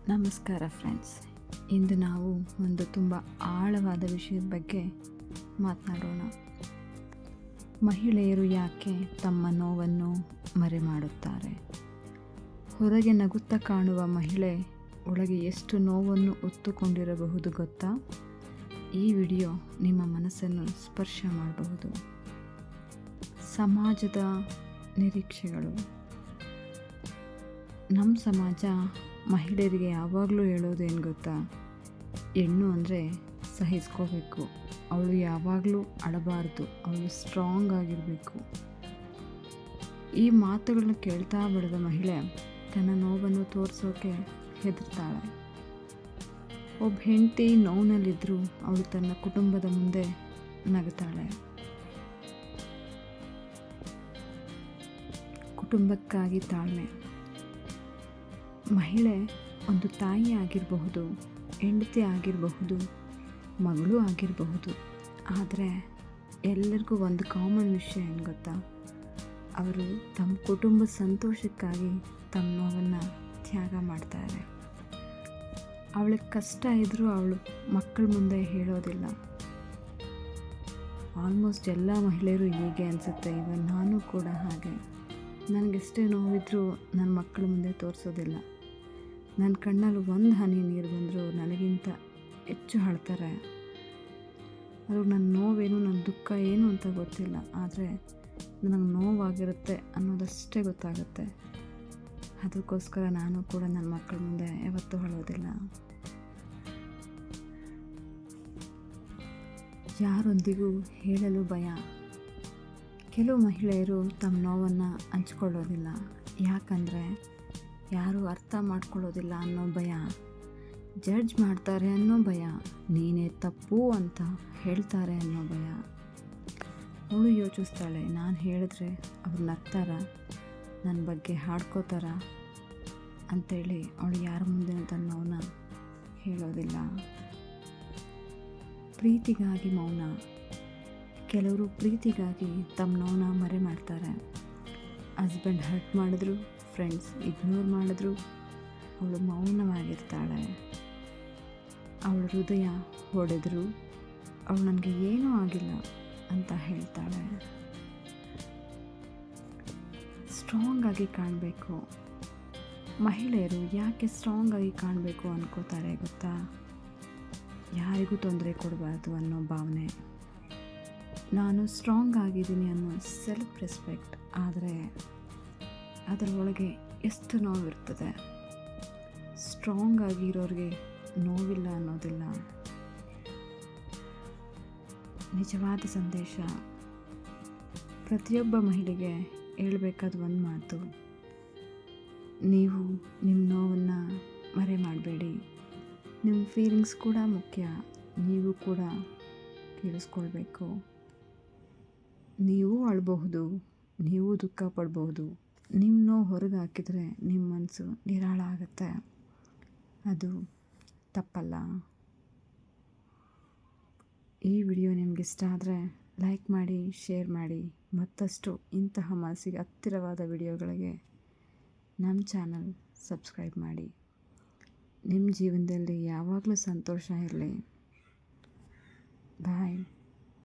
ನಮಸ್ಕಾರ ಫ್ರೆಂಡ್ಸ್. ಇಂದು ನಾವು ಒಂದು ತುಂಬ ಆಳವಾದ ವಿಷಯದ ಬಗ್ಗೆ ಮಾತನಾಡೋಣ. ಮಹಿಳೆಯರು ಯಾಕೆ ತಮ್ಮ ನೋವನ್ನು ಮರೆಮಾಡುತ್ತಾರೆ? ಹೊರಗೆ ನಗುತ್ತಾ ಕಾಣುವ ಮಹಿಳೆ ಒಳಗೆ ಎಷ್ಟು ನೋವನ್ನು ಹೊತ್ತುಕೊಂಡಿರಬಹುದು ಗೊತ್ತಾ? ಈ ವಿಡಿಯೋ ನಿಮ್ಮ ಮನಸ್ಸನ್ನು ಸ್ಪರ್ಶ ಮಾಡಬಹುದು. ಸಮಾಜದ ನಿರೀಕ್ಷೆಗಳು. ನಮ್ಮ ಸಮಾಜ ಮಹಿಳೆಯರಿಗೆ ಯಾವಾಗಲೂ ಹೇಳೋದೇನು ಗೊತ್ತಾ? ಹೆಣ್ಣು ಅಂದರೆ ಸಹಿಸ್ಕೋಬೇಕು, ಅವಳು ಯಾವಾಗಲೂ ಅಳಬಾರ್ದು, ಅವಳು ಸ್ಟ್ರಾಂಗ್ ಆಗಿರಬೇಕು. ಈ ಮಾತುಗಳನ್ನ ಕೇಳ್ತಾ ಬೆಳೆದ ಮಹಿಳೆ ತನ್ನ ನೋವನ್ನು ತೋರಿಸೋಕೆ ಹೆದರ್ತಾಳೆ. ಒಬ್ಬ ಹೆಂಡತಿ ನೋವಿನಲ್ಲಿದ್ದರೂ ಅವಳು ತನ್ನ ಕುಟುಂಬದ ಮುಂದೆ ನಗುತ್ತಾಳೆ. ಕುಟುಂಬಕ್ಕಾಗಿ ತಾಳ್ಮೆ. ಮಹಿಳೆ ಒಂದು ತಾಯಿ ಆಗಿರಬಹುದು, ಹೆಂಡತಿ ಆಗಿರಬಹುದು, ಮಗಳು ಆಗಿರಬಹುದು. ಆದರೆ ಎಲ್ಲರಿಗೂ ಒಂದು ಕಾಮನ್ ವಿಷಯ ಏನು ಗೊತ್ತಾ? ಅವರು ತಮ್ಮ ಕುಟುಂಬದ ಸಂತೋಷಕ್ಕಾಗಿ ತಮ್ಮ ನೋವನ್ನು ತ್ಯಾಗ ಮಾಡ್ತಾರೆ. ಅವಳಿಗೆ ಕಷ್ಟ ಇದ್ದರೂ ಅವಳು ಮಕ್ಕಳ ಮುಂದೆ ಹೇಳೋದಿಲ್ಲ. ಆಲ್ಮೋಸ್ಟ್ ಎಲ್ಲ ಮಹಿಳೆಯರು ಹೀಗೆ ಅನಿಸುತ್ತೆ. ಇವನ್ ನಾನು ಕೂಡ ಹಾಗೆ. ನನಗೆಷ್ಟೇ ನೋವಿದ್ರೂ ನನ್ನ ಮಕ್ಕಳ ಮುಂದೆ ತೋರಿಸೋದಿಲ್ಲ. ನನ್ನ ಕಣ್ಣಲ್ಲಿ ಒಂದು ಹನಿ ನೀರು ಬಂದರೂ ನನಗಿಂತ ಹೆಚ್ಚು ಅಳ್ತಾರೆ. ಅವ್ರಿಗೆ ನನ್ನ ನೋವೇನು, ನನ್ನ ದುಃಖ ಏನು ಅಂತ ಗೊತ್ತಿಲ್ಲ. ಆದರೆ ನನಗೆ ನೋವಾಗಿರುತ್ತೆ ಅನ್ನೋದಷ್ಟೇ ಗೊತ್ತಾಗುತ್ತೆ. ಅದಕ್ಕೋಸ್ಕರ ನಾನು ಕೂಡ ನನ್ನ ಮಕ್ಕಳ ಮುಂದೆ ಯಾವತ್ತೂ ಅಳೋದಿಲ್ಲ. ಯಾರೊಂದಿಗೂ ಹೇಳಲು ಭಯ. ಕೆಲವು ಮಹಿಳೆಯರು ತಮ್ಮ ನೋವನ್ನು ಹಂಚ್ಕೊಳ್ಳೋದಿಲ್ಲ. ಯಾಕಂದರೆ ಯಾರೂ ಅರ್ಥ ಮಾಡ್ಕೊಳ್ಳೋದಿಲ್ಲ ಅನ್ನೋ ಭಯ, ಜಡ್ಜ್ ಮಾಡ್ತಾರೆ ಅನ್ನೋ ಭಯ, ನೀನೇ ತಪ್ಪು ಅಂತ ಹೇಳ್ತಾರೆ ಅನ್ನೋ ಭಯ. ಅವಳು ಯೋಚಿಸ್ತಾಳೆ, ನಾನು ಹೇಳಿದ್ರೆ ಅವ್ರು ನಗ್ತಾರ, ನನ್ನ ಬಗ್ಗೆ ಹಾಡ್ಕೋತಾರ ಅಂಥೇಳಿ ಅವಳು ಯಾರ ಮುಂದೆ ತನ್ನ ನೋವನ್ನ ಹೇಳೋದಿಲ್ಲ. ಪ್ರೀತಿಗಾಗಿ ಮೌನ. ಕೆಲವರು ಪ್ರೀತಿಗಾಗಿ ತಮ್ಮ ನೋವನ್ನ ಮರೆ ಮಾಡ್ತಾರೆ. ಹಸ್ಬೆಂಡ್ ಹರ್ಟ್ ಮಾಡಿದ್ರು, ಫ್ರೆಂಡ್ಸ್ ಇಗ್ನೋರ್ ಮಾಡಿದ್ರು, ಅವಳು ಮೌನವಾಗಿರ್ತಾಳೆ. ಅವಳ ಹೃದಯ ಹೊಡೆದ್ರು, ಅವಳು ನನಗೆ ಏನೂ ಆಗಿಲ್ಲ ಅಂತ ಹೇಳ್ತಾಳೆ. ಸ್ಟ್ರಾಂಗ್ ಆಗಿ ಕಾಣಬೇಕು. ಮಹಿಳೆಯರು ಯಾಕೆ ಸ್ಟ್ರಾಂಗ್ ಆಗಿ ಕಾಣಬೇಕು ಅನ್ಕೋತಾರೆ ಗೊತ್ತಾ? ಯಾರಿಗೂ ತೊಂದರೆ ಕೊಡಬಾರ್ದು ಅನ್ನೋ ಭಾವನೆ, ನಾನು ಸ್ಟ್ರಾಂಗ್ ಆಗಿದ್ದೀನಿ ಅನ್ನೋ ಸೆಲ್ಫ್ ರೆಸ್ಪೆಕ್ಟ್. ಆದರೆ ಅದರೊಳಗೆ ಎಷ್ಟು ನೋವಿರ್ತದೆ. ಸ್ಟ್ರಾಂಗ್ ಆಗಿರೋರಿಗೆ ನೋವಿಲ್ಲ ಅನ್ನೋದಿಲ್ಲ. ನಿಜವಾದ ಸಂದೇಶ. ಪ್ರತಿಯೊಬ್ಬ ಮಹಿಳೆಗೆ ಹೇಳಬೇಕಾದ ಒಂದು ಮಾತು, ನೀವು ನಿಮ್ಮ ನೋವನ್ನು ಮರೆ ಮಾಡಬೇಡಿ. ನಿಮ್ಮ ಫೀಲಿಂಗ್ಸ್ ಕೂಡ ಮುಖ್ಯ. ನೀವು ಕೂಡ ಕೇಳಿಸ್ಕೊಳ್ಬೇಕು. ನೀವು ಅಳಬಹುದು, ನೀವು ದುಃಖ ಪಡಬಹುದು. ನಿಮ್ಮ ನೋವು ಹೊರಗೆ ಹಾಕಿದರೆ ನಿಮ್ಮ ಮನಸ್ಸು ನಿರಾಳ ಆಗುತ್ತೆ. ಅದು ತಪ್ಪಲ್ಲ. ಈ ವಿಡಿಯೋ ನಿಮ್ಗೆ ಇಷ್ಟ ಆದರೆ ಲೈಕ್ ಮಾಡಿ, ಶೇರ್ ಮಾಡಿ. ಮತ್ತಷ್ಟು ಇಂತಹ ಮನಸ್ಸಿಗೆ ಹತ್ತಿರವಾದ ವಿಡಿಯೋಗಳಿಗೆ ನಮ್ಮ ಚಾನಲ್ ಸಬ್ಸ್ಕ್ರೈಬ್ ಮಾಡಿ. ನಿಮ್ಮ ಜೀವನದಲ್ಲಿ ಯಾವಾಗಲೂ ಸಂತೋಷ ಇರಲಿ. ಬಾಯ್.